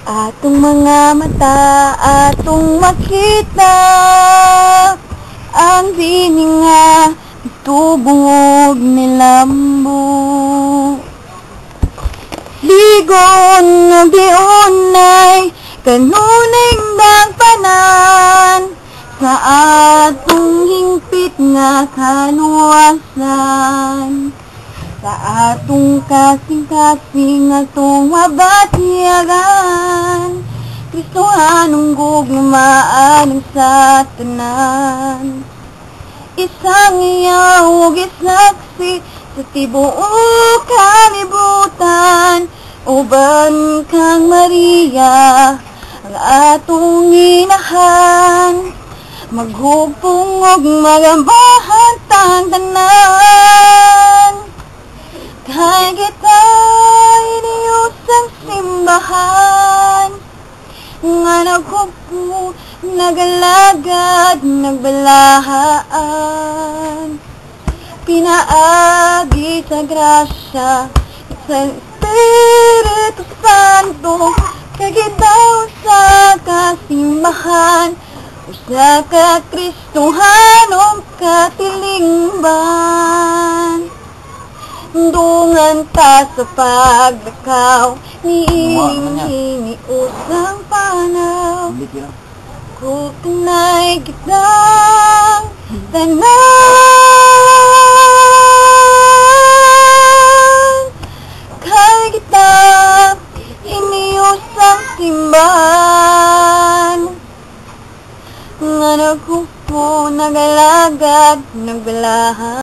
Atong mga mata, atong makita ang dininga itubungog ni Lambo. Ligon nga diunay kanuning dagpanan sa atong hingpit nga kanuwasan, sa atong kasing-kasing atong mabatyagan. Kristohanong gugmaan sa tanan, isang iyaw ug isaksi sa tibuok kalibutan. Uban kang Maria, ang atong inahan, maghugpong ug magambahan tang tanan. Kay kita iniyusang simbahan, nga naghugpo, nagalagad, nagbalaan. Pinaagi sa grasya sa Espiritu Santo, kagitaw sa kasimbahan, usa ka Kristohanong katilingban. Dungan ta sa pagdakaw, niiling usang panaw, kutunay kitang tanan. Kay kita iniusang simbahan, nga naghugpo, nagalagad, nagbalahan.